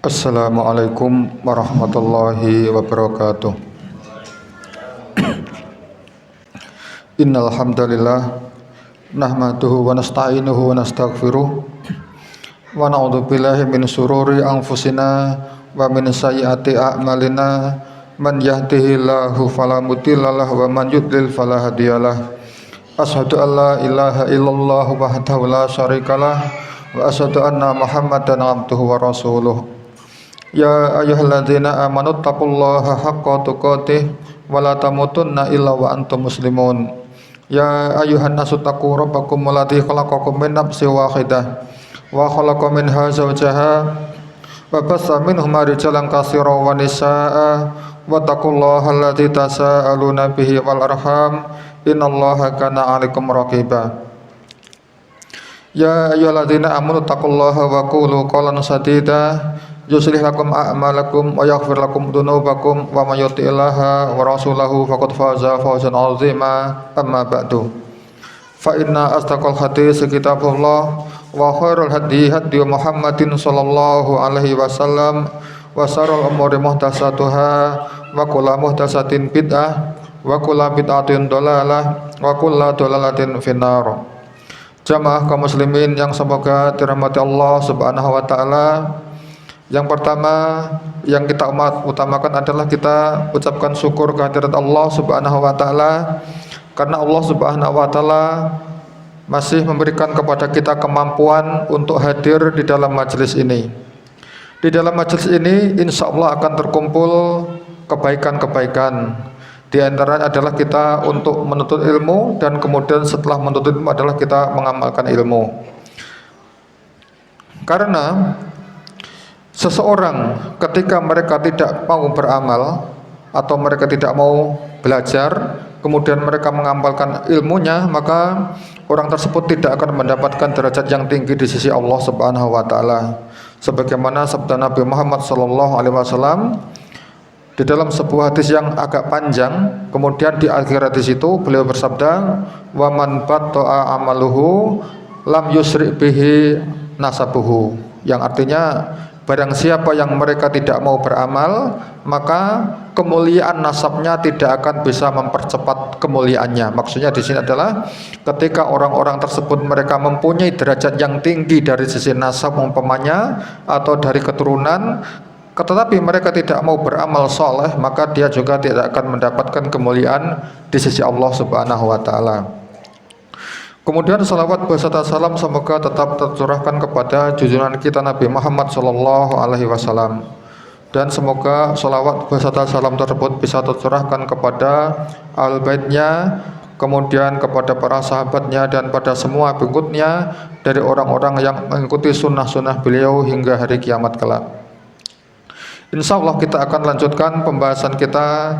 Assalamualaikum warahmatullahi wabarakatuh. Innal hamdalillah nahmaduhu wa nasta'inuhu wa nastaghfiruh wa na'udzu billahi min shururi anfusina wa min sayyiati a'malina man yahdihillahu fala mudhillalah wa man yudlil fala hadiyalah. Asyhadu an la ilaha illallah wahdahu la syarikalah wa asyhadu anna Muhammadan abduhu wa rasuluh. Ya ayyuhalladzina amanu taqullaha haqqa tuqatih wa la tamutunna illa wa antum muslimun. Ya ayyuhan nasu taqu rabbakum alladzi khalaqakum min nafsin wahidah wa khalaqa minha zawjaha wa bassa minhuma rijalan katsiran wa nisaa'a wa taqullaha alladzi tasaaluna bihi wal arham innallaha kana 'alaikum raqiba. Ya ayyuhalladzina amanu taqullaha wa qulu qawlan sadida yuslih lakum a'malakum wa yaghfir lakum dzunubakum wa may yuti'illaha wa rasulahu faqad faza fawzan 'azima. Amma ba'du, fa inna asdaqal hadits kitabullah wa khairul hadi hadi Muhammadin sallallahu alaihi wasallam wa syarrul umuri muhdatsatuha wa kullu muhdatsatin bid'ah wa kullu bid'atin dhalalah wa kullu dhalalatin finnar. Jamaah kaum muslimin yang semoga dirahmati Allah Subhanahu wa taala. Yang pertama yang kita utamakan adalah kita ucapkan syukur kehadirat Allah Subhanahu wa taala, karena Allah Subhanahu wa taala masih memberikan kepada kita kemampuan untuk hadir di dalam majelis ini. Di dalam majelis ini insya Allah akan terkumpul kebaikan-kebaikan. Di antaranya adalah kita untuk menuntut ilmu, dan kemudian setelah menuntut ilmu adalah kita mengamalkan ilmu. Karena seseorang ketika mereka tidak mau beramal atau mereka tidak mau belajar, kemudian mereka mengamalkan ilmunya, maka orang tersebut tidak akan mendapatkan derajat yang tinggi di sisi Allah Subhanahu wa taala. Sebagaimana sabda Nabi Muhammad sallallahu alaihi wasallam di dalam sebuah hadis yang agak panjang, kemudian di akhir hadis itu beliau bersabda, "Wa man batta'a amaluhu lam yusri bihi nasabuhu." Yang artinya, barang siapa yang mereka tidak mau beramal, maka kemuliaan nasabnya tidak akan bisa mempercepat kemuliaannya. Maksudnya di sini adalah ketika orang-orang tersebut mereka mempunyai derajat yang tinggi dari sisi nasab umpamanya atau dari keturunan, tetapi mereka tidak mau beramal soleh, maka dia juga tidak akan mendapatkan kemuliaan di sisi Allah Subhanahu wa taala. Kemudian salawat beserta salam semoga tetap tercurahkan kepada junjungan kita Nabi Muhammad sallallahu alaihi wasallam, dan semoga salawat beserta salam tersebut bisa tercurahkan kepada al-baitnya, kemudian kepada para sahabatnya, dan pada semua pengikutnya dari orang-orang yang mengikuti sunnah-sunnah beliau hingga hari kiamat kelak. Insya Allah kita akan lanjutkan pembahasan kita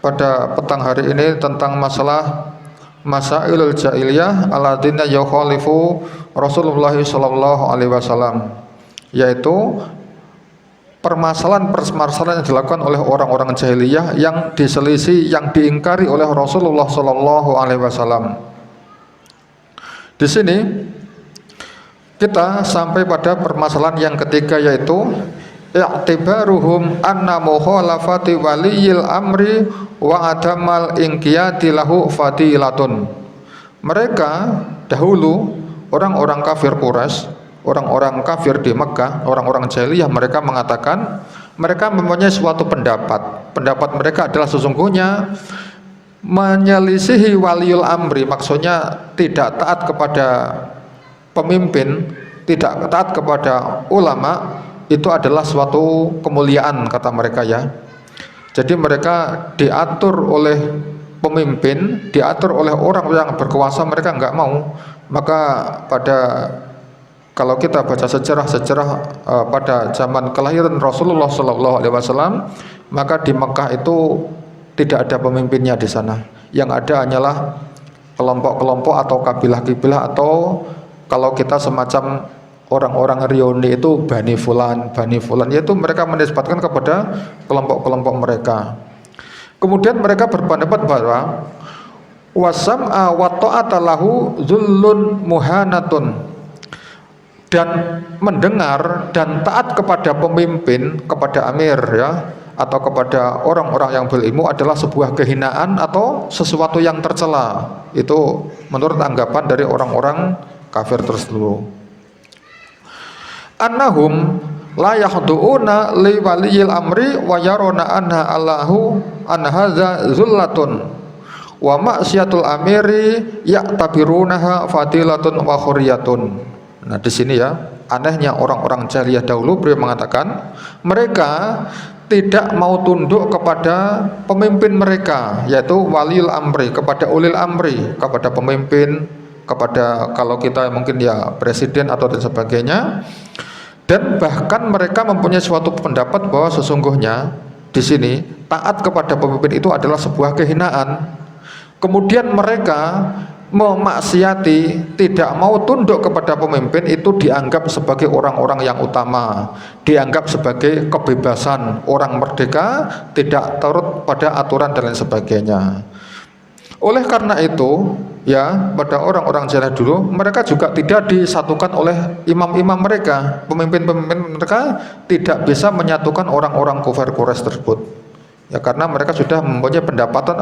pada petang hari ini tentang masalah masailul jahiliyah alladzina yukhalifu Rasulullah sallallahu alaihi wasallam, yaitu permasalahan yang dilakukan oleh orang-orang jahiliyah yang diselisih, yang diingkari oleh Rasulullah sallallahu alaihi wasallam. Di sini kita sampai pada permasalahan yang ketiga, yaitu i'tibaruhum anna mukhalafati waliyil amri wa adamal inqiyadi lahu fadilatun. Mereka dahulu orang-orang kafir Quraisy, orang-orang kafir di Mekah, orang-orang jahiliyah, mereka mengatakan mereka mempunyai suatu pendapat. Pendapat mereka adalah sesungguhnya menyelisihi waliul amri, maksudnya tidak taat kepada pemimpin, tidak taat kepada ulama, itu adalah suatu kemuliaan, kata mereka ya. Jadi mereka diatur oleh pemimpin, diatur oleh orang yang berkuasa, mereka enggak mau. Maka kalau kita baca sejarah pada zaman kelahiran Rasulullah sallallahu alaihi wasallam, maka di Mekah itu tidak ada pemimpinnya di sana. Yang ada hanyalah kelompok-kelompok atau kabilah-kabilah, atau kalau kita semacam orang-orang Rioni itu Bani Fulan, yaitu mereka menisbatkan kepada kelompok-kelompok mereka. Kemudian mereka berpendapat bahwa wasam'a wa ta'ata lahu zullun muhanatun, dan mendengar dan taat kepada pemimpin, kepada amir ya, atau kepada orang-orang yang berilmu adalah sebuah kehinaan atau sesuatu yang tercela. Itu menurut anggapan dari orang-orang kafir tersebut. Annahum la yahduuna li waliyil amri wa yarona anha Allahu an hadza zullatun wa ma'siyatul amiri ya'tabirunaha fadilatun wa khuriyatun. Nah, di sini ya, anehnya orang-orang jahiliyah dahulu beliau mengatakan mereka tidak mau tunduk kepada pemimpin mereka, yaitu waliul amri, kepada ulil amri, kepada pemimpin, kepada kalau kita mungkin ya presiden atau dan sebagainya. Dan bahkan mereka mempunyai suatu pendapat bahwa sesungguhnya di sini taat kepada pemimpin itu adalah sebuah kehinaan. Kemudian mereka memaksiati, tidak mau tunduk kepada pemimpin itu dianggap sebagai orang-orang yang utama, dianggap sebagai kebebasan, orang merdeka, tidak turut pada aturan dan lain sebagainya. Oleh karena itu ya, pada orang-orang jahiliyah dulu mereka juga tidak disatukan oleh imam-imam mereka, pemimpin-pemimpin mereka tidak bisa menyatukan orang-orang kufar Quraisy tersebut. Ya, karena mereka sudah mempunyai pendapatan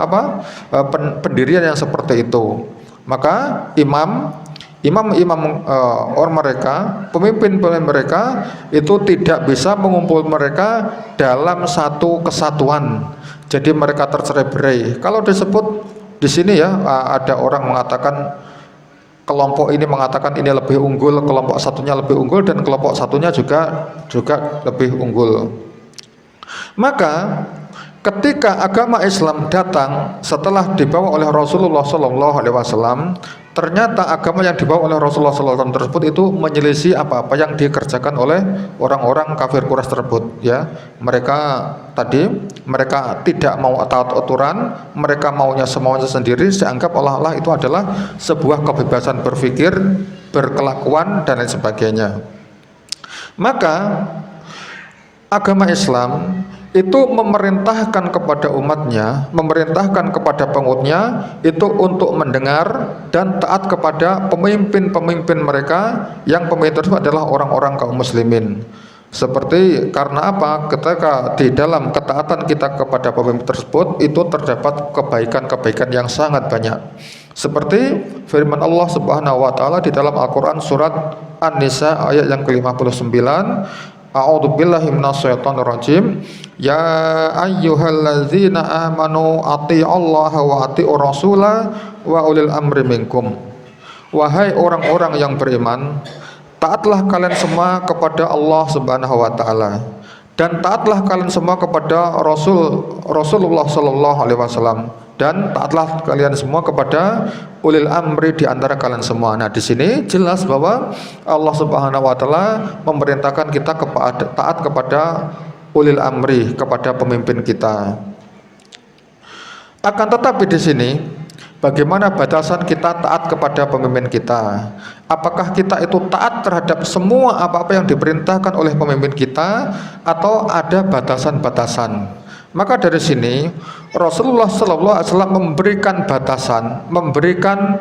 pendirian yang seperti itu. Maka imam orang mereka, pemimpin-pemimpin mereka itu tidak bisa mengumpul mereka dalam satu kesatuan. Jadi mereka tercerai-berai. Kalau disebut di sini ya, ada orang mengatakan kelompok ini mengatakan ini lebih unggul, kelompok satunya lebih unggul, dan kelompok satunya juga lebih unggul. Maka ketika agama Islam datang setelah dibawa oleh Rasulullah SAW, ternyata agama yang dibawa oleh Rasulullah SAW tersebut itu menyelisih apa-apa yang dikerjakan oleh orang-orang kafir Quraisy tersebut. Ya, mereka tidak mau taat aturan, mereka maunya semuanya sendiri, dianggap olah-olah itu adalah sebuah kebebasan berpikir, berkelakuan dan lain sebagainya. Maka agama Islam itu memerintahkan kepada umatnya, memerintahkan kepada pengikutnya itu untuk mendengar dan taat kepada pemimpin-pemimpin mereka, yang pemimpin tersebut adalah orang-orang kaum muslimin. Seperti karena apa? Ketika di dalam ketaatan kita kepada pemimpin tersebut itu terdapat kebaikan-kebaikan yang sangat banyak. Seperti firman Allah Subhanahu wa taala di dalam Al-Qur'an surat An-Nisa ayat yang ke-59, A'udzubillahi minasyaitonirrajim. Ya ayyuhalladzina amanu atti'allaha wa atti'ur rasula wa ulil amri minkum. Wahai orang-orang yang beriman, taatlah kalian semua kepada Allah Subhanahu wa taala, dan taatlah kalian semua kepada Rasulullah sallallahu alaihi wasallam, dan taatlah kalian semua kepada ulil amri di antara kalian semua. Nah, di sini jelas bahwa Allah Subhanahu wa taala memerintahkan kita taat kepada ulil amri, kepada pemimpin kita. Akan tetapi di sini bagaimana batasan kita taat kepada pemimpin kita? Apakah kita itu taat terhadap semua apa-apa yang diperintahkan oleh pemimpin kita, atau ada batasan-batasan? Maka dari sini Rasulullah SAW memberikan batasan, memberikan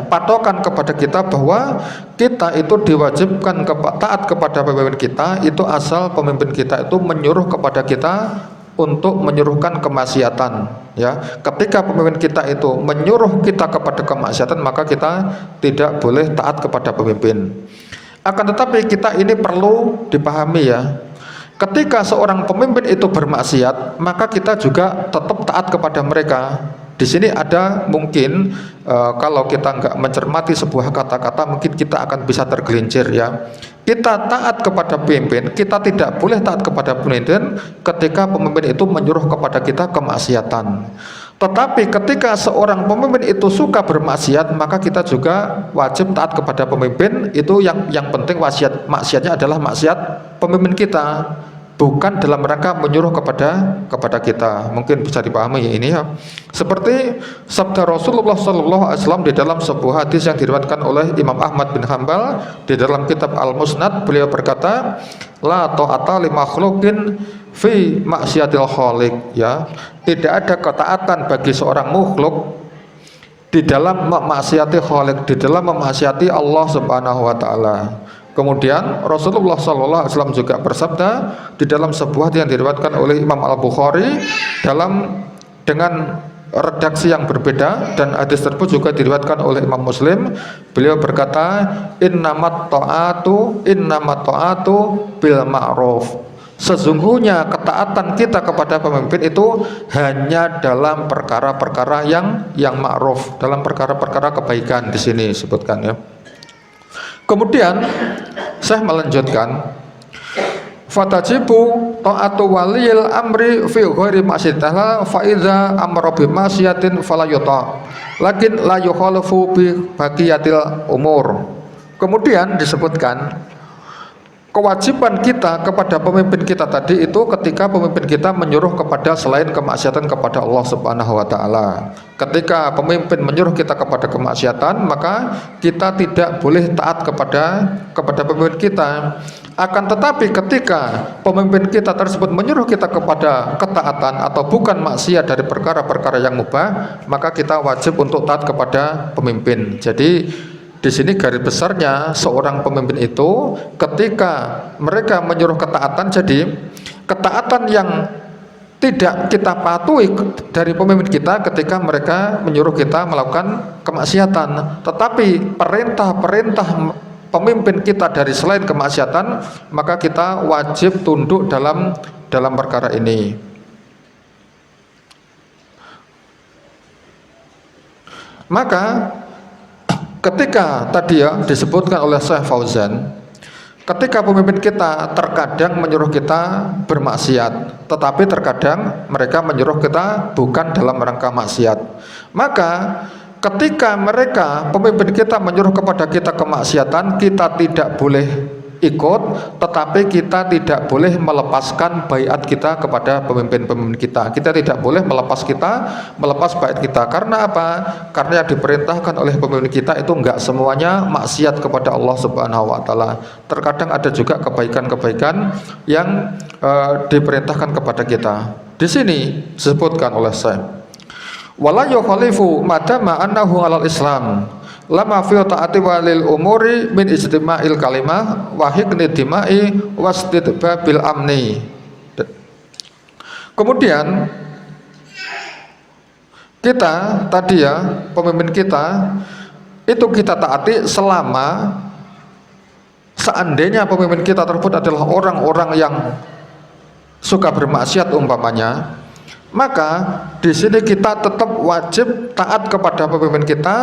patokan kepada kita bahwa kita itu diwajibkan taat kepada pemimpin kita itu asal pemimpin kita itu menyuruh kepada kita untuk menyuruhkan kemaksiatan. Ya, ketika pemimpin kita itu menyuruh kita kepada kemaksiatan, maka kita tidak boleh taat kepada pemimpin. Akan tetapi kita ini perlu dipahami ya, ketika seorang pemimpin itu bermaksiat, maka kita juga tetap taat kepada mereka. Di sini ada mungkin kalau kita nggak mencermati sebuah kata-kata, mungkin kita akan bisa tergelincir ya. Kita taat kepada pemimpin, kita tidak boleh taat kepada pemimpin ketika pemimpin itu menyuruh kepada kita kemaksiatan. Tetapi ketika seorang pemimpin itu suka bermaksiat, maka kita juga wajib taat kepada pemimpin. Itu yang penting maksiatnya adalah maksiat pemimpin kita, bukan dalam rangka menyuruh kepada kita. Mungkin bisa dipahami ini ya. Seperti sabda Rasulullah SAW di dalam sebuah hadis yang diriwayatkan oleh Imam Ahmad bin Hanbal di dalam kitab Al-Musnad, beliau berkata, la ta'ata li makhluqin fi maksiatil khaliq, ya. Tidak ada ketaatan bagi seorang makhluk di dalam memaksiati Khalik, di dalam memaksiati Allah Subhanahu wa taala. Kemudian Rasulullah sallallahu alaihi wasallam juga bersabda di dalam sebuah yang diriwayatkan oleh Imam Al-Bukhari dengan redaksi yang berbeda, dan hadis tersebut juga diriwayatkan oleh Imam Muslim. Beliau berkata, innamat ta'atu bil ma'ruf. Sesungguhnya ketaatan kita kepada pemimpin itu hanya dalam perkara-perkara yang ma'ruf, dalam perkara-perkara kebaikan di sini disebutkan ya. Kemudian saya melanjutkan, fatajibu ta'atu waliyil amri fi ghairi ma'syatillah fa idza amara bi ma'syatin fala yuta lakin la yukhalifu bi baqiyatil umur. Kemudian disebutkan kewajiban kita kepada pemimpin kita tadi itu ketika pemimpin kita menyuruh kepada selain kemaksiatan kepada Allah Subhanahu wa taala. Ketika pemimpin menyuruh kita kepada kemaksiatan, maka kita tidak boleh taat kepada pemimpin kita. Akan tetapi ketika pemimpin kita tersebut menyuruh kita kepada ketaatan atau bukan maksiat dari perkara-perkara yang mubah, maka kita wajib untuk taat kepada pemimpin. Jadi di sini garis besarnya seorang pemimpin itu ketika mereka menyuruh ketaatan, jadi ketaatan yang tidak kita patuhi dari pemimpin kita ketika mereka menyuruh kita melakukan kemaksiatan, tetapi perintah-perintah pemimpin kita dari selain kemaksiatan, maka kita wajib tunduk dalam perkara ini. Maka ketika tadi ya disebutkan oleh Syekh Fauzan, ketika pemimpin kita terkadang menyuruh kita bermaksiat, tetapi terkadang mereka menyuruh kita bukan dalam rangka maksiat, maka ketika pemimpin kita menyuruh kepada kita kemaksiatan, kita tidak boleh ikut, tetapi kita tidak boleh melepaskan baiat kita kepada pemimpin-pemimpin kita. Kita tidak boleh melepas baiat kita. Karena apa? Karena yang diperintahkan oleh pemimpin kita itu enggak semuanya maksiat kepada Allah Subhanahu wa taala. Terkadang ada juga kebaikan-kebaikan yang diperintahkan kepada kita. Di sini disebutkan oleh Syekh, wala yukhalifu madama annahu alal Islam lama fi ta'ati walil umuri min ijtima'il kalimah wa hikni dima'i wasdidbabil amni. Kemudian kita tadi ya, pemimpin kita itu kita taati selama seandainya pemimpin kita tersebut adalah orang-orang yang suka bermaksiat umpamanya, maka di sini kita tetap wajib taat kepada pemimpin kita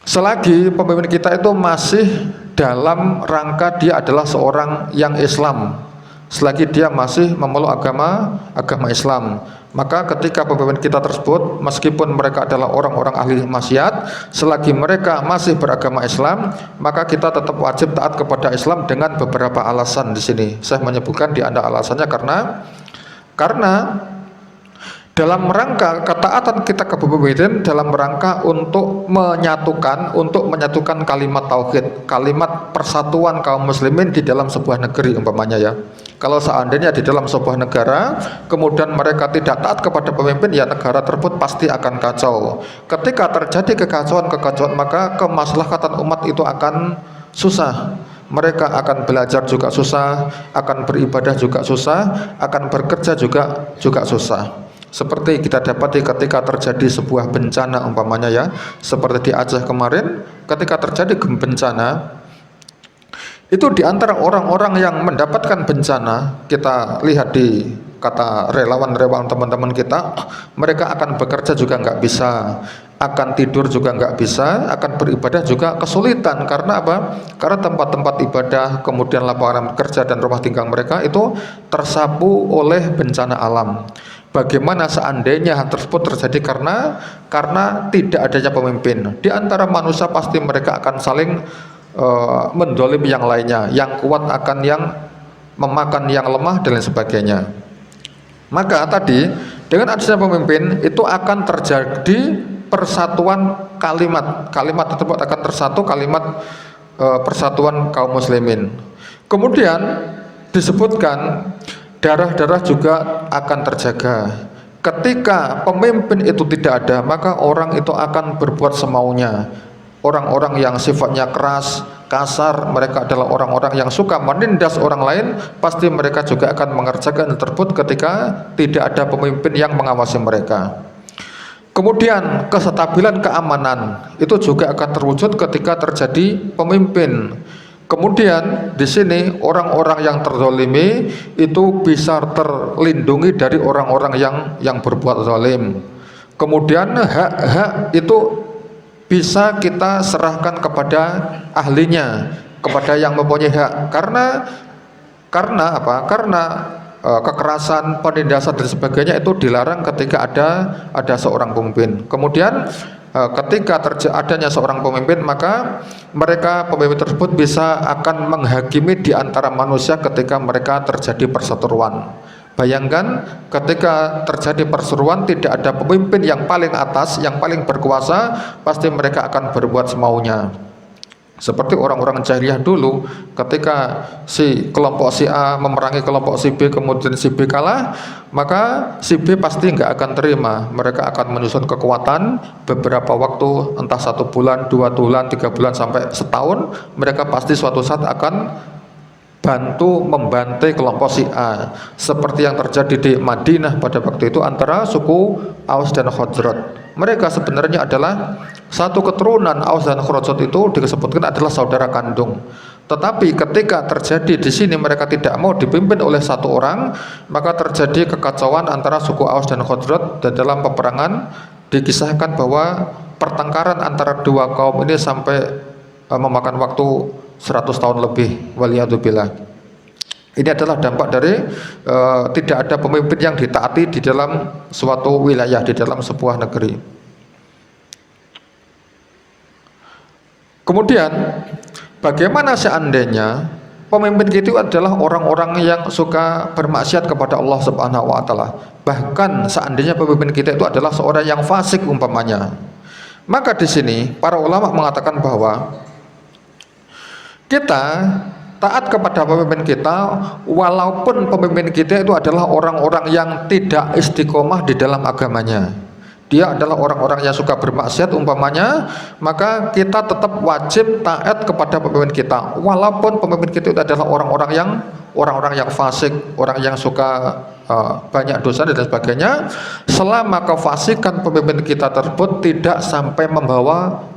selagi pemimpin kita itu masih dalam rangka dia adalah seorang yang Islam, selagi dia masih memeluk agama Islam. Maka ketika pemimpin kita tersebut meskipun mereka adalah orang-orang ahli maksiat, selagi mereka masih beragama Islam, maka kita tetap wajib taat kepada Islam dengan beberapa alasan. Di sini saya menyebutkan di antara alasannya karena dalam rangka ketaatan kita ke pemimpin dalam rangka untuk menyatukan kalimat tauhid, kalimat persatuan kaum muslimin di dalam sebuah negeri umpamanya ya. Kalau seandainya di dalam sebuah negara kemudian mereka tidak taat kepada pemimpin, ya negara tersebut pasti akan kacau. Ketika terjadi kekacauan maka kemaslahatan umat itu akan susah. Mereka akan belajar juga susah, akan beribadah juga susah, akan bekerja juga susah. Seperti kita dapati ketika terjadi sebuah bencana umpamanya ya, seperti di Aceh kemarin, ketika terjadi bencana itu di antara orang-orang yang mendapatkan bencana, kita lihat di kata relawan-relawan teman-teman kita, mereka akan bekerja juga nggak bisa, akan tidur juga nggak bisa, akan beribadah juga kesulitan. Karena apa? Karena tempat-tempat ibadah, kemudian lapangan kerja dan rumah tinggal mereka itu tersapu oleh bencana alam. Bagaimana seandainya hal tersebut terjadi karena tidak adanya pemimpin? Di antara manusia pasti mereka akan saling mendolimi yang lainnya, yang kuat akan yang memakan yang lemah dan lain sebagainya. Maka tadi dengan adanya pemimpin itu akan terjadi persatuan kalimat tersebut akan tersatu kalimat persatuan kaum muslimin. Kemudian disebutkan darah-darah juga akan terjaga, Ketika pemimpin itu tidak ada, maka orang itu akan berbuat semaunya. Orang-orang yang sifatnya keras, kasar, mereka adalah orang-orang yang suka menindas orang lain, pasti mereka juga akan mengerjakan hal tersebut ketika tidak ada pemimpin yang mengawasi mereka. Kemudian kestabilan keamanan itu juga akan terwujud ketika terjadi pemimpin. Kemudian di sini orang-orang yang terzalimi itu bisa terlindungi dari orang-orang yang berbuat zalim. Kemudian hak-hak itu bisa kita serahkan kepada ahlinya, kepada yang mempunyai hak. Karena apa? Karena kekerasan, penindasan dan sebagainya itu dilarang ketika ada seorang pemimpin. Kemudian ketika adanya seorang pemimpin, maka mereka pemimpin tersebut bisa akan menghakimi di antara manusia ketika mereka terjadi perseteruan. Bayangkan ketika terjadi perseteruan tidak ada pemimpin yang paling atas, yang paling berkuasa, pasti mereka akan berbuat semaunya. Seperti orang-orang jahiliyah dulu, ketika si kelompok si A memerangi kelompok si B, kemudian si B kalah, maka si B pasti nggak akan terima. Mereka akan menyusun kekuatan beberapa waktu, entah 1 bulan, 2 bulan, 3 bulan, sampai setahun. Mereka pasti suatu saat akan bantu membantai kelompok si A, seperti yang terjadi di Madinah pada waktu itu antara suku Aus dan Khazraj. Mereka sebenarnya adalah satu keturunan. Aus dan Khazraj itu disebutkan adalah saudara kandung. Tetapi ketika terjadi di sini mereka tidak mau dipimpin oleh satu orang, maka terjadi kekacauan antara suku Aus dan Khazraj, dan dalam peperangan dikisahkan bahwa pertengkaran antara dua kaum ini sampai memakan waktu 100 tahun lebih, waliyadzubillah. Ini adalah dampak dari tidak ada pemimpin yang ditaati di dalam suatu wilayah, di dalam sebuah negeri. Kemudian bagaimana seandainya pemimpin itu adalah orang-orang yang suka bermaksiat kepada Allah Subhanahu wa taala? Bahkan seandainya pemimpin kita itu adalah seorang yang fasik umpamanya. Maka di sini para ulama mengatakan bahwa kita taat kepada pemimpin kita walaupun pemimpin kita itu adalah orang-orang yang tidak istiqomah di dalam agamanya. Dia adalah orang-orang yang suka bermaksiat umpamanya, maka kita tetap wajib taat kepada pemimpin kita walaupun pemimpin kita itu adalah orang-orang yang fasik, orang yang suka banyak dosa dan sebagainya, selama kefasikan pemimpin kita tersebut tidak sampai membawa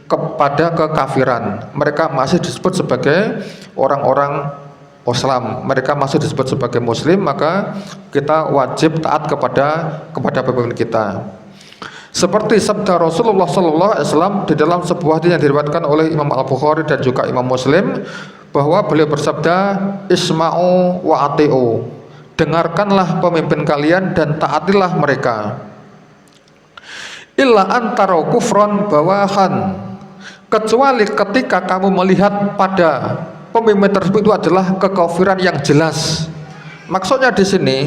kepada kekafiran. Mereka masih disebut sebagai orang-orang Islam, mereka masih disebut sebagai muslim, maka kita wajib taat kepada pemimpin kita. Seperti sabda Rasulullah SAW di dalam sebuah hadis yang diriwayatkan oleh Imam Al-Bukhari dan juga Imam Muslim, bahwa beliau bersabda, isma'u wa ati'u, dengarkanlah pemimpin kalian dan taatilah mereka. Illa antara kufron bawahan, kecuali ketika kamu melihat pada pemimpin tersebut itu adalah kekafiran yang jelas. Maksudnya di sini,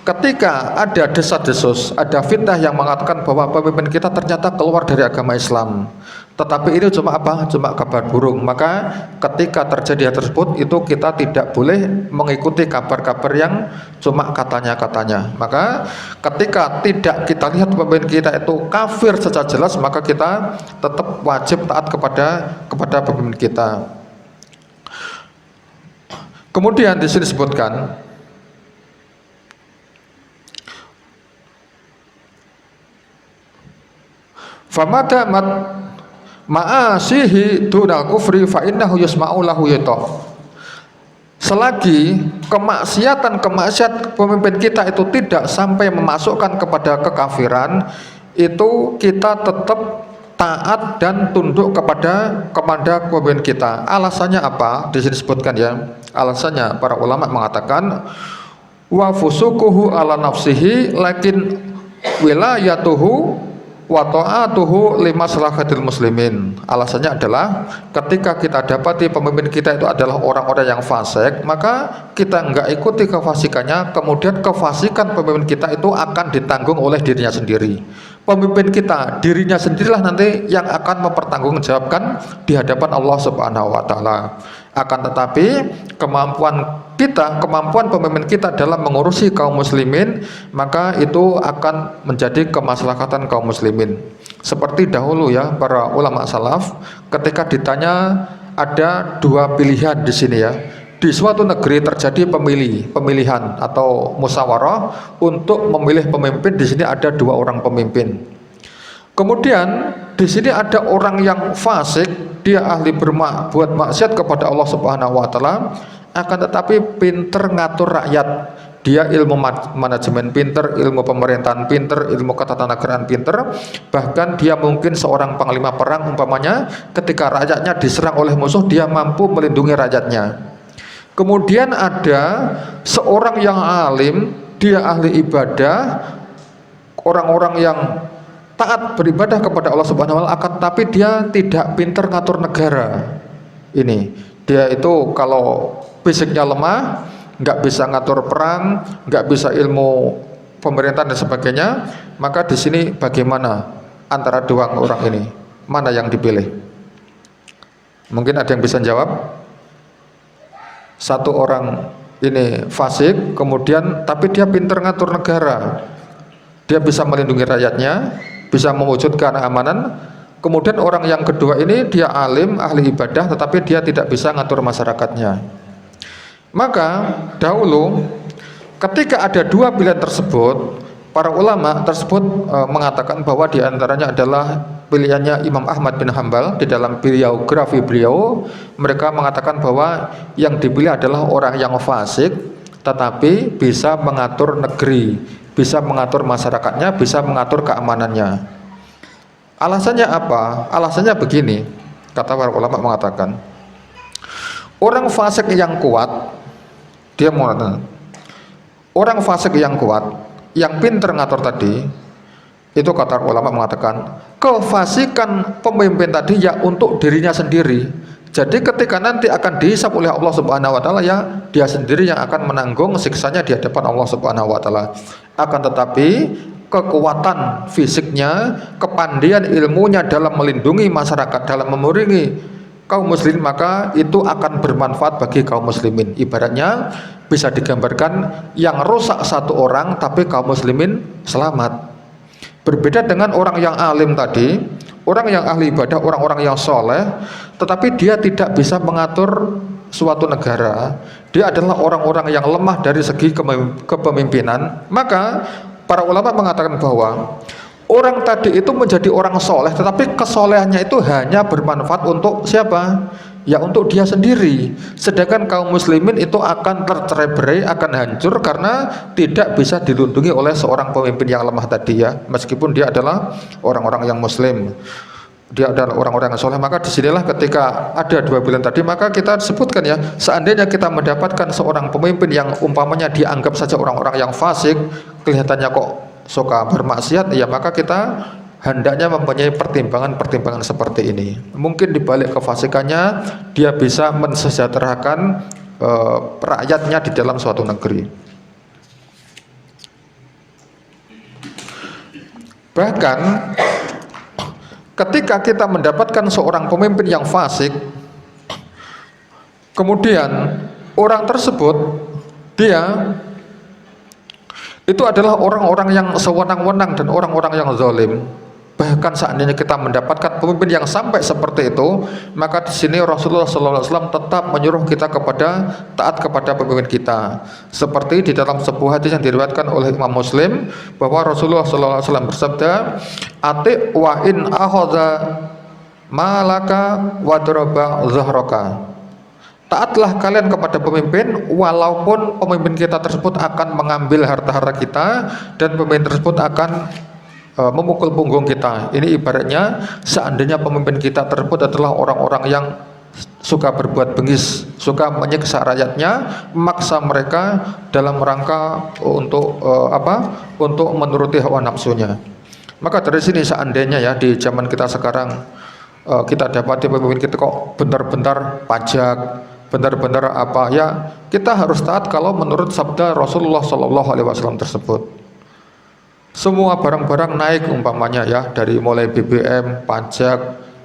ketika ada desas-desus, ada fitnah yang mengatakan bahwa pemimpin kita ternyata keluar dari agama Islam, tetapi ini cuma apa? Cuma kabar burung. Maka ketika terjadi hal tersebut, itu kita tidak boleh mengikuti kabar-kabar yang cuma katanya-katanya. Maka ketika tidak kita lihat pemimpin kita itu kafir secara jelas, maka kita tetap wajib taat kepada pemimpin kita. Kemudian di sini disebutkan, famadamat ma'asihi dunal kufri fa innahu yusma'u lahu yata. Selagi kemaksiatan pemimpin kita itu tidak sampai memasukkan kepada kekafiran, itu kita tetap taat dan tunduk kepada pemimpin kita. Alasannya apa? Di sini disebutkan ya. Alasannya para ulama mengatakan wa fusukuhu ala nafsihi lakin wilayatuhu wa ta'atuhu limaslahatil muslimin. Alasannya adalah ketika kita dapati pemimpin kita itu adalah orang-orang yang fasik, maka kita enggak ikuti kefasikannya, kemudian kefasikan pemimpin kita itu akan ditanggung oleh dirinya sendiri. pemimpin kita, dirinya sendirilah nanti yang akan mempertanggungjawabkan di hadapan Allah Subhanahu wa taala. Akan tetapi kemampuan kita, kemampuan pemimpin kita dalam mengurusi kaum muslimin, maka itu akan menjadi kemaslahatan kaum muslimin. Seperti dahulu ya, para ulama salaf ketika ditanya, ada dua pilihan di sini ya. Di suatu negeri terjadi pemilihan atau musyawarah untuk memilih pemimpin. Di sini ada dua orang pemimpin. Kemudian di sini ada orang yang fasik, dia ahli berbuat maksiat kepada Allah Subhanahu wa taala, akan tetapi pinter ngatur rakyat. Dia ilmu manajemen pinter, ilmu pemerintahan pinter, ilmu ketatanegaraan pinter. Bahkan dia mungkin seorang panglima perang umpamanya, ketika rakyatnya diserang oleh musuh dia mampu melindungi rakyatnya. Kemudian ada seorang yang alim, dia ahli ibadah, orang-orang yang taat beribadah kepada Allah Subhanahu wa taala, akan tapi dia tidak pinter ngatur negara. Ini dia itu kalau fisiknya lemah, nggak bisa ngatur perang, nggak bisa ilmu pemerintahan dan sebagainya, maka di sini bagaimana antara dua orang ini, mana yang dipilih? Mungkin ada yang bisa jawab? Satu orang ini fasik, kemudian tapi dia pinter ngatur negara, dia bisa melindungi rakyatnya, bisa mewujudkan keamanan. Kemudian orang yang kedua ini dia alim, ahli ibadah, tetapi dia tidak bisa ngatur masyarakatnya. Maka dahulu ketika ada dua pilihan tersebut, para ulama tersebut mengatakan bahwa diantaranya adalah pilihannya Imam Ahmad bin Hambal. Di dalam biografi beliau, mereka mengatakan bahwa yang dipilih adalah orang yang fasik tetapi bisa mengatur negeri, bisa mengatur masyarakatnya, bisa mengatur keamanannya. Alasannya apa? Alasannya begini, kata para ulama mengatakan, orang fasik yang kuat, dia mengatakan, orang fasik yang kuat, yang pinter ngatur tadi, itu kata ulama mengatakan, kefasikan pemimpin tadi ya untuk dirinya sendiri. Jadi ketika nanti akan dihisab oleh Allah Subhanahu wa taala, ya dia sendiri yang akan menanggung siksanya di hadapan Allah Subhanahu wa taala. Akan tetapi kekuatan fisiknya, kepandaian ilmunya dalam melindungi masyarakat, dalam memuringi kaum muslimin, maka itu akan bermanfaat bagi kaum muslimin. Ibaratnya bisa digambarkan yang rusak satu orang tapi kaum muslimin selamat. Berbeda dengan orang yang alim tadi, orang yang ahli ibadah, orang-orang yang soleh, tetapi dia tidak bisa mengatur suatu negara. Dia adalah orang-orang yang lemah dari segi kepemimpinan. Maka para ulama mengatakan bahwa orang tadi itu menjadi orang soleh, tetapi kesolehannya itu hanya bermanfaat untuk siapa? Ya untuk dia sendiri. Sedangkan kaum muslimin itu akan tercerai-berai, akan hancur karena tidak bisa dilindungi oleh seorang pemimpin yang lemah tadi ya. Meskipun dia adalah orang-orang yang muslim, dia adalah orang-orang yang soleh. Maka disinilah ketika ada dua pilihan tadi, maka kita sebutkan ya, seandainya kita mendapatkan seorang pemimpin yang umpamanya dianggap saja orang-orang yang fasik, kelihatannya kok suka bermaksiat, ya maka kita hendaknya mempunyai pertimbangan-pertimbangan seperti ini. Mungkin dibalik kefasikannya dia bisa mensejahterakan rakyatnya di dalam suatu negeri. Bahkan ketika kita mendapatkan seorang pemimpin yang fasik, kemudian orang tersebut dia itu adalah orang-orang yang sewenang-wenang dan orang-orang yang zalim. Bahkan seandainya kita mendapatkan pemimpin yang sampai seperti itu, maka di sini Rasulullah SAW tetap menyuruh kita kepada taat kepada pemimpin kita. Seperti di dalam sebuah hadis yang diriwayatkan oleh Imam Muslim, bahwa Rasulullah SAW bersabda, "Ati wa in akhadha malaka wa daraba zahraka." Taatlah kalian kepada pemimpin walaupun pemimpin kita tersebut akan mengambil harta-harta kita dan pemimpin tersebut akan memukul punggung kita. Ini ibaratnya seandainya pemimpin kita tersebut adalah orang-orang yang suka berbuat bengis, suka menyiksa rakyatnya, memaksa mereka dalam rangka untuk untuk menuruti hawa nafsunya. Maka dari sini seandainya ya di zaman kita sekarang kita dapati pemimpin kita kok bentar-bentar pajak, bentar-bentar apa ya, kita harus taat kalau menurut sabda Rasulullah SAW tersebut. semua barang-barang naik umpamanya ya, dari mulai BBM, pajak,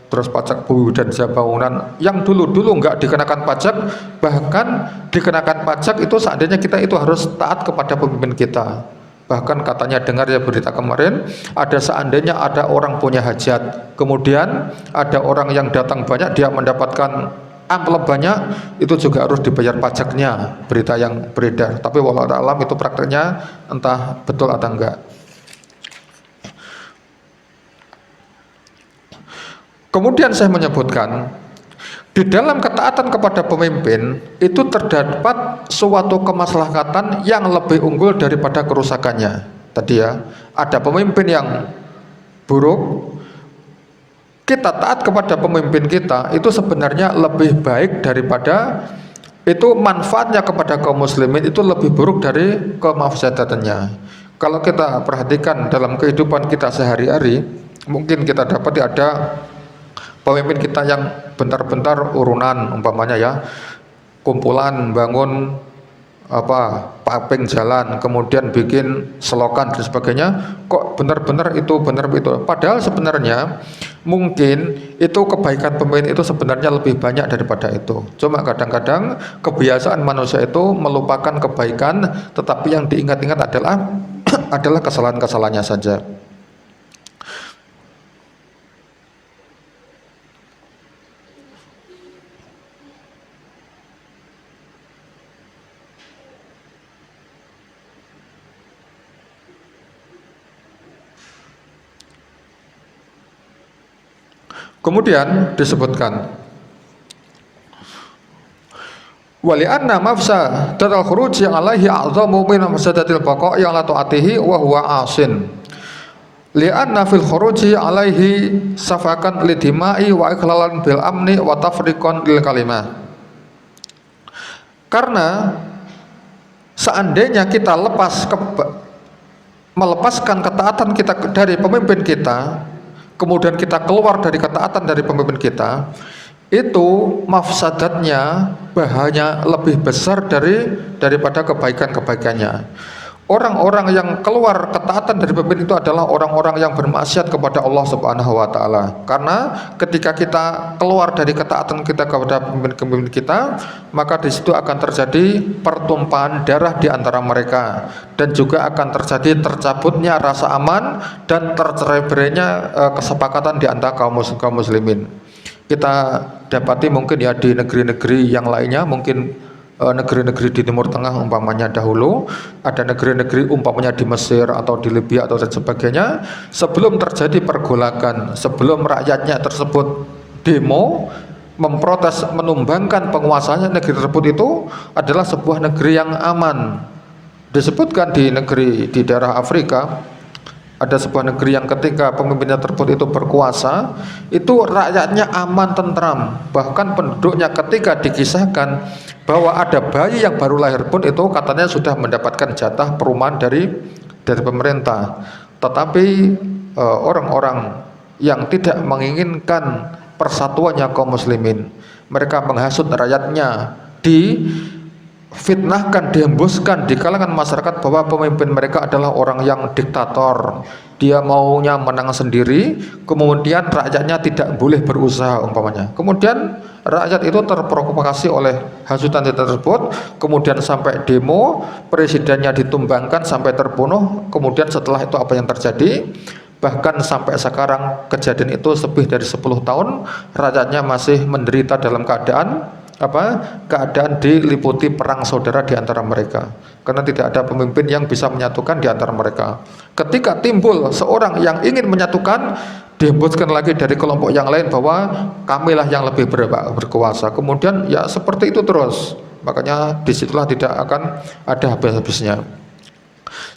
terus pajak bumi dan jasa bangunan yang dulu-dulu nggak dikenakan pajak, bahkan dikenakan pajak itu seandainya kita itu harus taat kepada pemimpin kita. Bahkan katanya dengar ya berita kemarin, ada seandainya ada orang punya hajat, kemudian ada orang yang datang banyak, dia mendapatkan amplop banyak, itu juga harus dibayar pajaknya, berita yang beredar. Tapi wallahu a'lam itu prakteknya entah betul atau enggak. Kemudian saya menyebutkan di dalam ketaatan kepada pemimpin itu terdapat suatu kemaslahatan yang lebih unggul daripada kerusakannya. Tadi ya, ada pemimpin yang buruk, kita taat kepada pemimpin kita itu sebenarnya lebih baik daripada itu, manfaatnya kepada kaum muslimin itu lebih buruk dari kemafsadatannya. Kalau kita perhatikan dalam kehidupan kita sehari-hari, mungkin kita dapati ada pemimpin kita yang bentar-bentar urunan umpamanya ya, kumpulan bangun paving jalan, kemudian bikin selokan dan sebagainya, kok benar-benar itu benar itu, padahal sebenarnya mungkin itu kebaikan pemimpin itu sebenarnya lebih banyak daripada itu. Cuma kadang-kadang kebiasaan manusia itu melupakan kebaikan, tetapi yang diingat-ingat adalah adalah kesalahan-kesalahannya saja. Kemudian disebutkan wali anna mafsadatul khuruj yang alaihi a'zamu min mafsadatil baqa' yang la tu'atihi wa huwa asin li anna fil khuruji alaihi safakan lidimai wa ikhlalan bil amni wa tafriqan lil kalimah. Karena seandainya kita melepaskan ketaatan kita dari pemimpin kita, kemudian kita keluar dari ketaatan dari pemimpin kita, itu mafsadatnya, bahayanya lebih besar daripada kebaikan-kebaikannya. Orang-orang yang keluar ketaatan dari pemimpin itu adalah orang-orang yang bermaksiat kepada Allah Subhanahu wa taala. Karena ketika kita keluar dari ketaatan kita kepada pemimpin kita, maka di situ akan terjadi pertumpahan darah di antara mereka, dan juga akan terjadi tercabutnya rasa aman dan tercerainya kesepakatan di antara kaum muslimin. Kita dapati mungkin ya di negeri-negeri yang lainnya, mungkin negeri-negeri di Timur Tengah umpamanya dahulu, ada negeri-negeri umpamanya di Mesir atau di Libya atau dan sebagainya, sebelum terjadi pergolakan, sebelum rakyatnya tersebut demo memprotes menumbangkan penguasanya, negeri tersebut itu adalah sebuah negeri yang aman. Disebutkan di daerah Afrika ada sebuah negeri yang ketika pemimpinnya tersebut itu berkuasa, itu rakyatnya aman tentram, bahkan penduduknya ketika dikisahkan bahwa ada bayi yang baru lahir pun itu katanya sudah mendapatkan jatah perumahan dari pemerintah. Tetapi orang-orang yang tidak menginginkan persatuannya kaum muslimin, mereka menghasut rakyatnya, difitnahkan, dihembuskan di kalangan masyarakat bahwa pemimpin mereka adalah orang yang diktator, dia maunya menang sendiri, kemudian rakyatnya tidak boleh berusaha umpamanya. Kemudian rakyat itu terprovokasi oleh hasutan tersebut, kemudian sampai demo, presidennya ditumbangkan sampai terbunuh. Kemudian setelah itu apa yang terjadi? Bahkan sampai sekarang kejadian itu lebih dari 10 tahun, rakyatnya masih menderita dalam keadaan diliputi perang saudara di antara mereka, karena tidak ada pemimpin yang bisa menyatukan di antara mereka. Ketika timbul seorang yang ingin menyatukan, dihembuskan lagi dari kelompok yang lain bahwa kamilah yang lebih berkuasa. Kemudian ya seperti itu terus, makanya disitulah tidak akan ada habis-habisnya.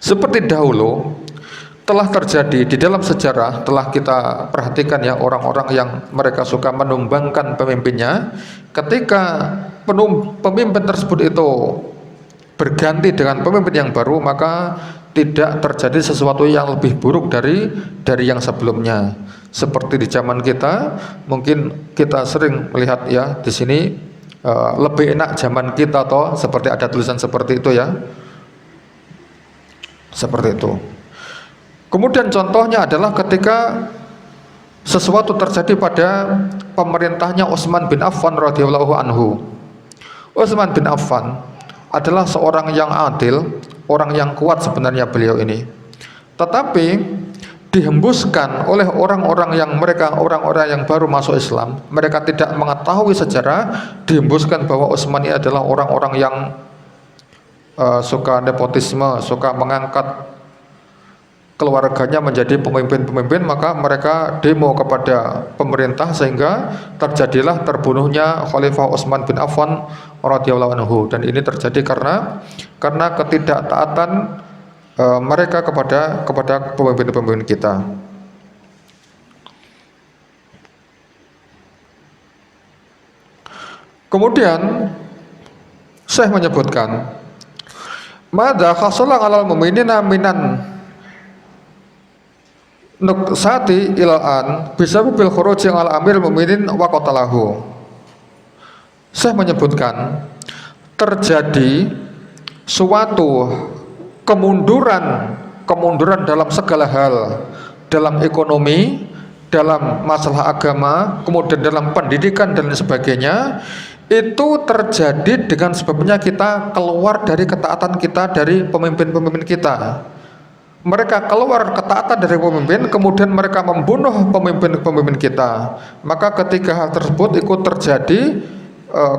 Seperti dahulu telah terjadi di dalam sejarah, telah kita perhatikan ya, orang-orang yang mereka suka menumbangkan pemimpinnya. Ketika pemimpin tersebut itu berganti dengan pemimpin yang baru, maka tidak terjadi sesuatu yang lebih buruk dari yang sebelumnya. Seperti di zaman kita, mungkin kita sering melihat ya di sini, lebih enak zaman kita toh, seperti ada tulisan seperti itu ya, seperti itu. Kemudian contohnya adalah ketika sesuatu terjadi pada pemerintahnya Utsman bin Affan radhiyallahu anhu. Utsman bin Affan adalah seorang yang adil, orang yang kuat sebenarnya beliau ini. Tetapi dihembuskan oleh orang-orang yang baru masuk Islam. Mereka tidak mengetahui sejarah, dihembuskan bahwa Utsman ini adalah orang-orang yang suka nepotisme, suka mengangkat keluarganya menjadi pemimpin-pemimpin, maka mereka demo kepada pemerintah sehingga terjadilah terbunuhnya Khalifah Utsman bin Affan radhiyallahu anhu. Dan ini terjadi karena ketidaktaatan mereka kepada pemimpin-pemimpin kita. Kemudian Syekh menyebutkan, madza khasala 'alal mu'minina minan nuksati ilaan bisa bil khuruj al amir mu'minin wa qatalahu. Saya menyebutkan terjadi suatu kemunduran dalam segala hal, dalam ekonomi, dalam masalah agama, kemudian dalam pendidikan dan sebagainya. Itu terjadi dengan sebabnya kita keluar dari ketaatan kita dari pemimpin-pemimpin kita. Mereka keluar ketaatan dari pemimpin, kemudian mereka membunuh pemimpin-pemimpin kita. Maka ketika hal tersebut ikut terjadi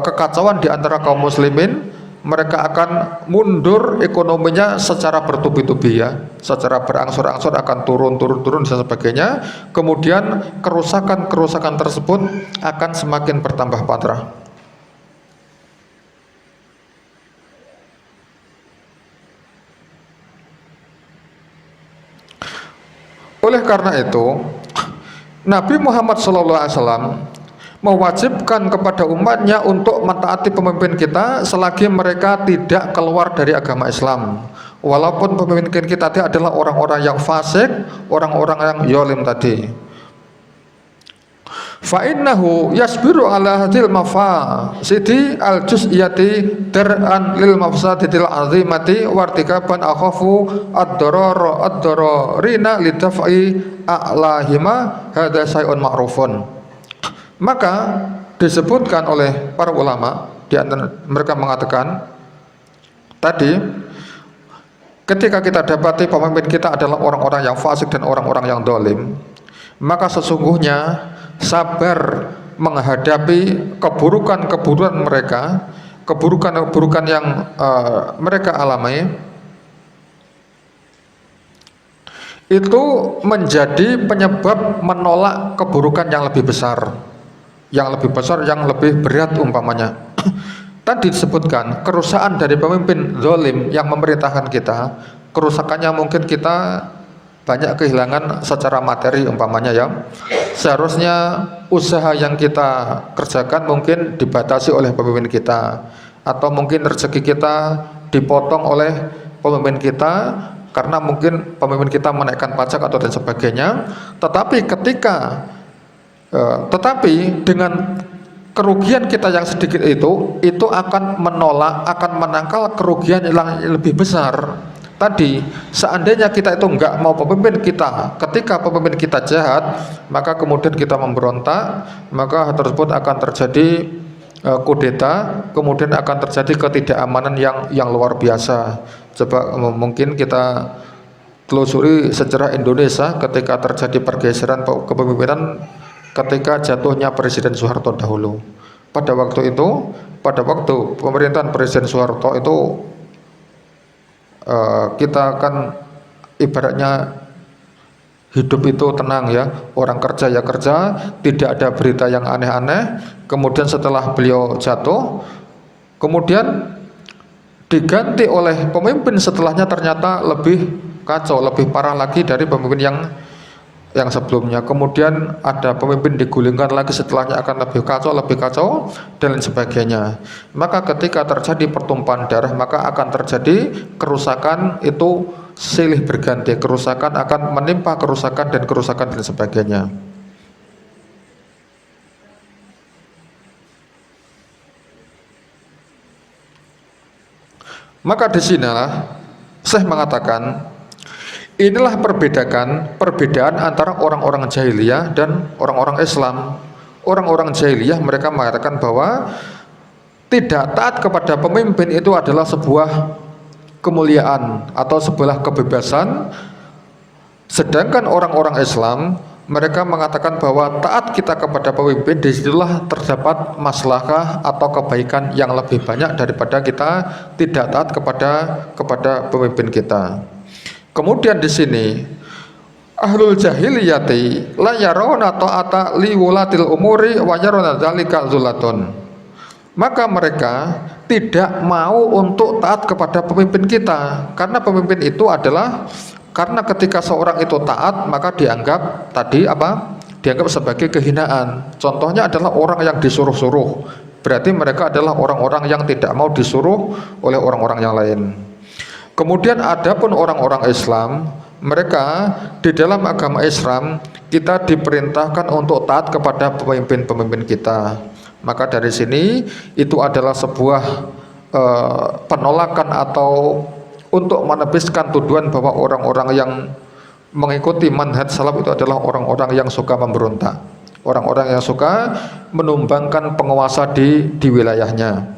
kekacauan di antara kaum muslimin, mereka akan mundur ekonominya secara bertubi-tubi ya, secara berangsur-angsur akan turun dan sebagainya. Kemudian kerusakan tersebut akan semakin bertambah parah. Oleh karena itu, Nabi Muhammad SAW mewajibkan kepada umatnya untuk mentaati pemimpin kita selagi mereka tidak keluar dari agama Islam. Walaupun pemimpin kita tadi adalah orang-orang yang fasik, orang-orang yang zalim tadi. Fa innahu yasbiru ala hadil mafasidi al juz'iyati dar'an lil mafsadatil azimati wartikaban akhafu ad-dararina lidaf'i a'lahima hadza syai'un ma'rufun. Maka disebutkan oleh para ulama, di antara mereka mengatakan tadi, ketika kita dapati pemimpin kita adalah orang-orang yang fasik dan orang-orang yang zalim, maka sesungguhnya sabar menghadapi keburukan mereka, keburukan yang mereka alami, itu menjadi penyebab menolak keburukan yang lebih besar, yang lebih berat umpamanya. Tadi disebutkan kerusakan dari pemimpin zalim yang memerintahkan kita, kerusakannya mungkin kita banyak kehilangan secara materi umpamanya ya. Seharusnya usaha yang kita kerjakan mungkin dibatasi oleh pemimpin kita, atau mungkin rezeki kita dipotong oleh pemimpin kita karena mungkin pemimpin kita menaikkan pajak atau dan sebagainya. Tetapi dengan kerugian kita yang sedikit itu akan menangkal kerugian yang lebih besar. Tadi seandainya kita itu enggak mau pemimpin kita, ketika pemimpin kita jahat, maka kemudian kita memberontak, maka hal tersebut akan terjadi kudeta, kemudian akan terjadi ketidakamanan yang luar biasa. Coba mungkin kita telusuri sejarah Indonesia ketika terjadi pergeseran kepemimpinan ketika jatuhnya Presiden Soeharto dahulu. Pada waktu pemerintahan Presiden Soeharto itu kita akan ibaratnya hidup itu tenang ya, orang kerja ya kerja, tidak ada berita yang aneh-aneh. Kemudian setelah beliau jatuh, kemudian diganti oleh pemimpin setelahnya ternyata lebih kacau, lebih parah lagi dari pemimpin yang sebelumnya. Kemudian ada pemimpin digulingkan lagi setelahnya akan lebih kacau dan lain sebagainya. Maka ketika terjadi pertumpahan darah, maka akan terjadi kerusakan itu silih berganti, kerusakan akan menimpa kerusakan dan sebagainya. Maka disinilah Syekh mengatakan, Inilah perbedaan antara orang-orang jahiliyah dan orang-orang Islam. Orang-orang jahiliyah mereka mengatakan bahwa tidak taat kepada pemimpin itu adalah sebuah kemuliaan atau sebuah kebebasan. Sedangkan orang-orang Islam mereka mengatakan bahwa taat kita kepada pemimpin, disitulah terdapat maslahah atau kebaikan yang lebih banyak daripada kita tidak taat kepada pemimpin kita. Kemudian di sini ahlul jahiliyati la yarawna ta'ata li wulatil umuri wa yarawna dzalika zulatun. Maka mereka tidak mau untuk taat kepada pemimpin kita, karena pemimpin itu adalah, karena ketika seorang itu taat maka dianggap dianggap sebagai kehinaan. Contohnya adalah orang yang disuruh-suruh, berarti mereka adalah orang-orang yang tidak mau disuruh oleh orang-orang yang lain. Kemudian adapun orang-orang Islam, mereka di dalam agama Islam kita diperintahkan untuk taat kepada pemimpin-pemimpin kita. Maka dari sini itu adalah sebuah penolakan atau untuk menepiskan tuduhan bahwa orang-orang yang mengikuti manhaj salaf itu adalah orang-orang yang suka memberontak, orang-orang yang suka menumbangkan penguasa di wilayahnya.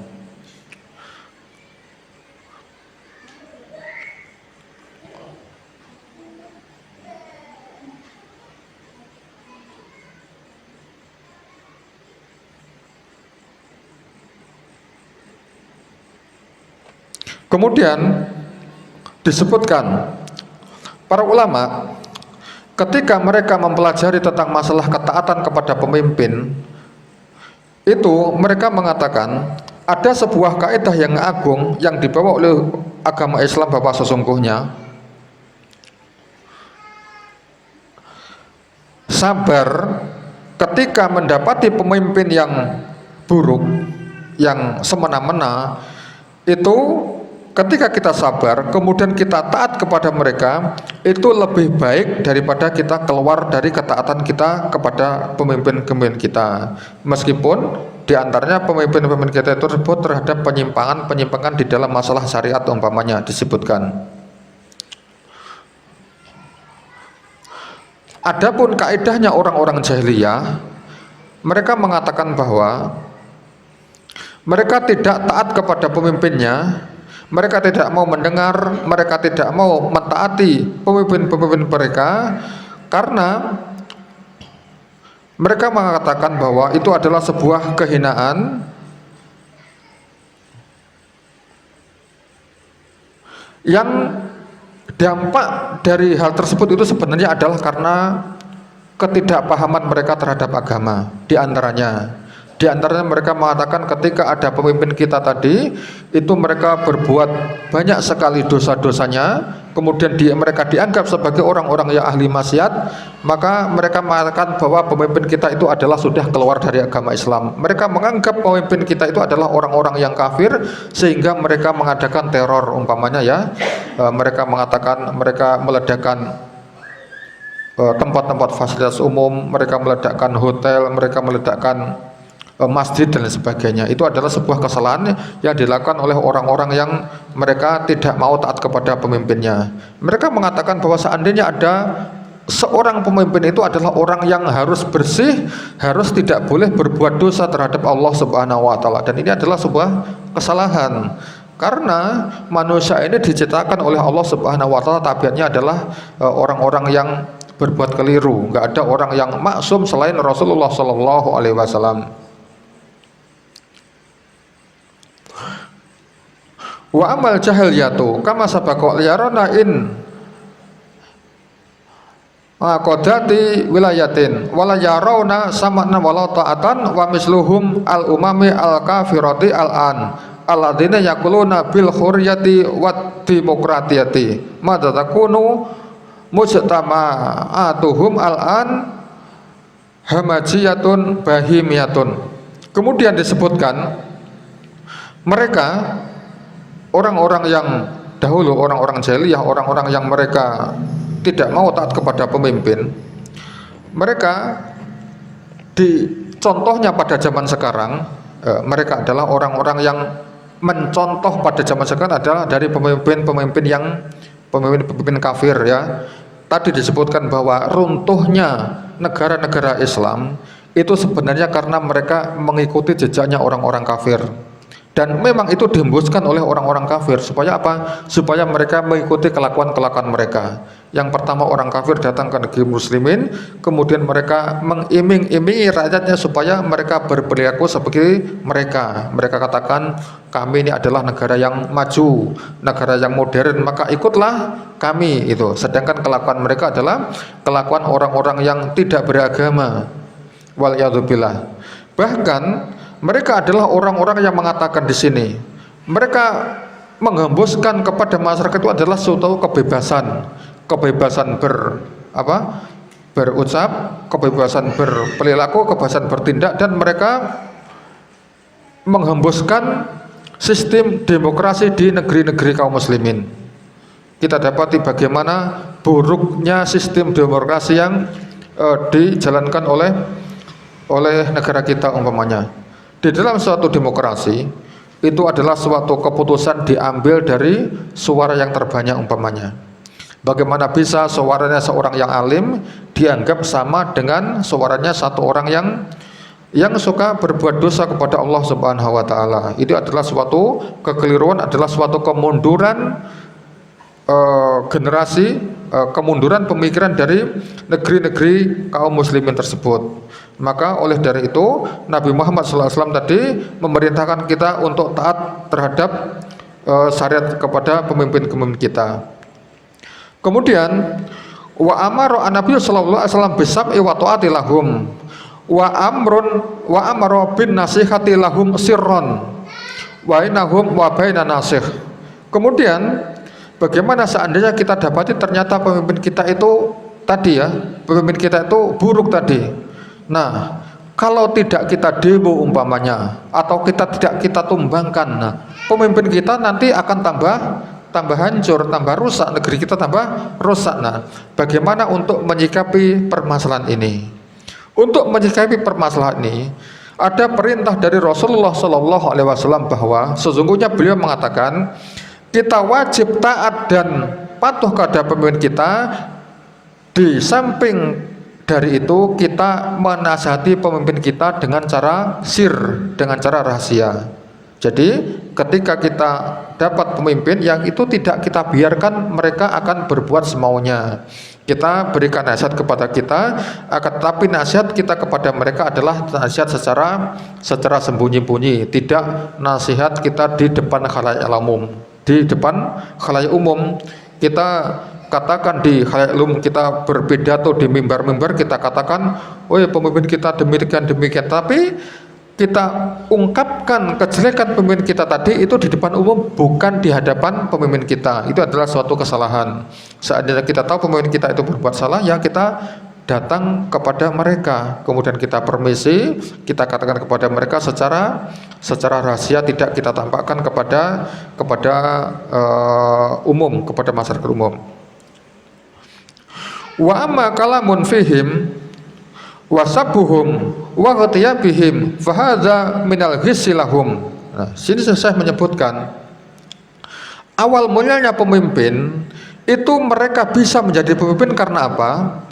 Kemudian disebutkan para ulama ketika mereka mempelajari tentang masalah ketaatan kepada pemimpin itu, mereka mengatakan ada sebuah kaidah yang agung yang dibawa oleh agama Islam, bahwa sesungguhnya sabar ketika mendapati pemimpin yang buruk, yang semena-mena, itu ketika kita sabar kemudian kita taat kepada mereka, itu lebih baik daripada kita keluar dari ketaatan kita kepada pemimpin-pemimpin kita, meskipun diantaranya pemimpin-pemimpin kita itu tersebut terhadap penyimpangan di dalam masalah syariat umpamanya disebutkan. Adapun kaidahnya orang-orang jahiliyah, mereka mengatakan bahwa mereka tidak taat kepada pemimpinnya, mereka tidak mau mendengar, mereka tidak mau mentaati pemimpin-pemimpin mereka, karena mereka mengatakan bahwa itu adalah sebuah kehinaan yang dampak dari hal tersebut itu sebenarnya adalah karena ketidakpahaman mereka terhadap agama. Di antaranya mereka mengatakan ketika ada pemimpin kita tadi itu mereka berbuat banyak sekali dosa-dosanya, kemudian mereka dianggap sebagai orang-orang yang ahli maksiat, maka mereka mengatakan bahwa pemimpin kita itu adalah sudah keluar dari agama Islam. Mereka menganggap pemimpin kita itu adalah orang-orang yang kafir, sehingga mereka mengadakan teror umpamanya ya. Mereka mengatakan mereka meledakkan tempat-tempat fasilitas umum, mereka meledakkan hotel, mereka meledakkan masjid dan sebagainya. Itu adalah sebuah kesalahan yang dilakukan oleh orang-orang yang mereka tidak mau taat kepada pemimpinnya. Mereka mengatakan bahwa seandainya ada seorang pemimpin itu adalah orang yang harus bersih, harus tidak boleh berbuat dosa terhadap Allah Subhanahu wa taala, dan ini adalah sebuah kesalahan. Karena manusia ini diciptakan oleh Allah Subhanahu wa taala, tabiatnya adalah orang-orang yang berbuat keliru. Enggak ada orang yang maksum selain Rasulullah sallallahu alaihi wasallam. Wa amal jahiliyatu kama sabaqa liyarana in qadati wilayatin wala yarawna sama'na wala ta'atan wa misluhum al umami al kafirati al an alladzina yaquluna bil hurriyati wat demokratiyati madza takunu mujtama'atuhum al an hamajiyatun bahimiyatun. Kemudian disebutkan mereka orang-orang yang dahulu, orang-orang jahiliyah, orang-orang yang mereka tidak mau taat kepada pemimpin, mereka contohnya pada zaman sekarang, mereka adalah orang-orang yang mencontoh pada zaman sekarang adalah dari pemimpin-pemimpin yang pemimpin-pemimpin kafir ya. Tadi disebutkan bahwa runtuhnya negara-negara Islam itu sebenarnya karena mereka mengikuti jejaknya orang-orang kafir. Dan memang itu dihembuskan oleh orang-orang kafir. Supaya apa? Supaya mereka mengikuti kelakuan-kelakuan mereka. Yang pertama, orang kafir datang ke negeri muslimin, kemudian mereka mengiming-imingi rakyatnya supaya mereka berperilaku seperti mereka. Mereka katakan, kami ini adalah negara yang maju, negara yang modern, maka ikutlah kami itu. Sedangkan kelakuan mereka adalah kelakuan orang-orang yang tidak beragama. Waliyadzubillah. Bahkan mereka adalah orang-orang yang mengatakan di sini, mereka menghembuskan kepada masyarakat itu adalah suatu kebebasan berucap, kebebasan berperilaku, kebebasan bertindak, dan mereka menghembuskan sistem demokrasi di negeri-negeri kaum muslimin. Kita dapati bagaimana buruknya sistem demokrasi yang dijalankan oleh negara kita umpamanya. Di dalam suatu demokrasi itu adalah suatu keputusan diambil dari suara yang terbanyak umpamanya. Bagaimana bisa suaranya seorang yang alim dianggap sama dengan suaranya satu orang yang suka berbuat dosa kepada Allah Subhanahu wa taala. Itu adalah suatu kekeliruan, adalah suatu kemunduran generasi, kemunduran pemikiran dari negeri-negeri kaum muslimin tersebut. Maka oleh dari itu Nabi Muhammad SAW tadi memerintahkan kita untuk taat terhadap syariat kepada pemimpin-pemimpin kita. Kemudian wa amara Nabi sallallahu alaihi wasallam bisab'i wa ta'ati lahum wa amara bin nasihati lahum sirron wa inahum wa baina nasih. Kemudian bagaimana seandainya kita dapati ternyata pemimpin kita itu tadi ya, pemimpin kita itu buruk tadi. Nah, kalau tidak kita demo umpamanya, atau tidak kita tumbangkan, nah, pemimpin kita nanti akan tambah hancur, tambah rusak, negeri kita tambah rusak. Nah, bagaimana untuk menyikapi permasalahan ini? Untuk menyikapi permasalahan ini, ada perintah dari Rasulullah Shallallahu Alaihi Wasallam bahwa sesungguhnya beliau mengatakan kita wajib taat dan patuh kepada pemimpin kita. Di samping dari itu kita menasihati pemimpin kita dengan cara sir, dengan cara rahasia. Jadi ketika kita dapat pemimpin yang itu tidak kita biarkan mereka akan berbuat semaunya, kita berikan nasihat kepada kita, tapi nasihat kita kepada mereka adalah nasihat secara sembunyi-bunyi, tidak nasihat kita di depan khalayak umum. Di depan khalayak umum kita katakan, di khalayak umum kita berpidato di mimbar-mimbar, kita katakan, oh ya pemimpin kita demikian, tapi kita ungkapkan kejelekan pemimpin kita tadi itu di depan umum, bukan di hadapan pemimpin kita. Itu adalah suatu kesalahan. Seandainya kita tahu pemimpin kita itu berbuat salah, ya kita datang kepada mereka, kemudian kita permisi, kita katakan kepada mereka secara rahasia, tidak kita tampakkan kepada umum, kepada masyarakat umum. Wa amma kalamun fihim wasabuhum wa ghatiyabihim fahadza minal ghissi lahum. Nah, sini saya menyebutkan awal mulanya pemimpin itu mereka bisa menjadi pemimpin karena apa?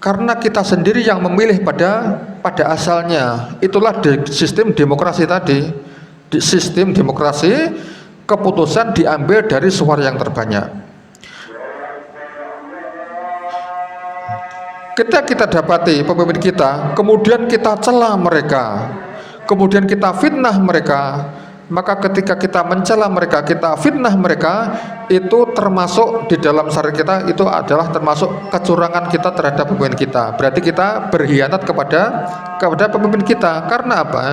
Karena kita sendiri yang memilih pada asalnya. Itulah sistem demokrasi tadi. Di sistem demokrasi keputusan diambil dari suara yang terbanyak. Ketika kita dapati pemimpin kita, kemudian kita cela mereka, kemudian kita fitnah mereka, maka ketika kita mencela mereka, kita fitnah mereka, itu termasuk di dalam syariat kita, itu adalah termasuk kecurangan kita terhadap pemimpin kita. Berarti kita berkhianat kepada pemimpin kita. Karena apa?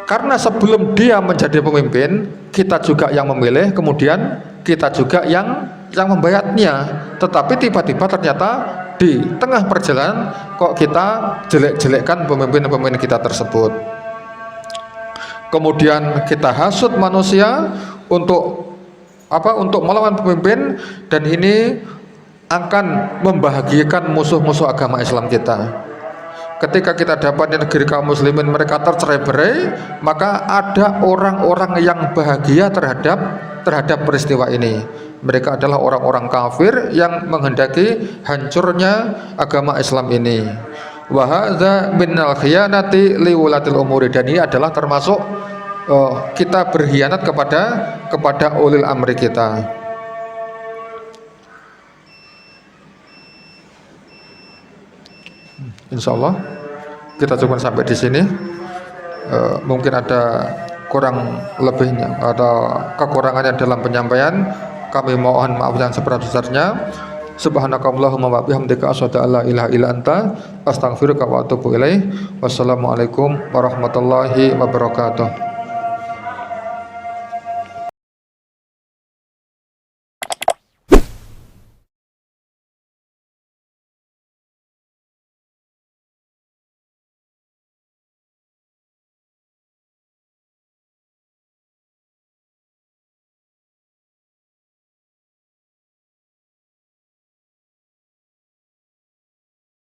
Karena sebelum dia menjadi pemimpin, kita juga yang memilih, kemudian kita juga yang membayatnya. Tetapi tiba-tiba ternyata di tengah perjalanan kok kita jelek-jelekkan pemimpin-pemimpin kita tersebut. Kemudian kita hasut manusia untuk melawan pemimpin, dan ini akan membahagiakan musuh-musuh agama Islam kita. Ketika kita dapat di negeri kaum muslimin mereka tercerai-berai, maka ada orang-orang yang bahagia terhadap peristiwa ini. Mereka adalah orang-orang kafir yang menghendaki hancurnya agama Islam ini. Wa hadza minal khiyanati liwulatil umuri, dan ini adalah termasuk kita berkhianat kepada ulil amri kita. Insyaallah kita cukup sampai di sini. Mungkin ada kurang lebihnya atau kekurangannya dalam penyampaian, kami mohon maaf yang seberat-besarnya. Subhanakallahumma wa bihamdika asyhadu an la ilaha illa anta astaghfiruka wa atubu ilaik. Wassalamualaikum warahmatullahi wabarakatuh.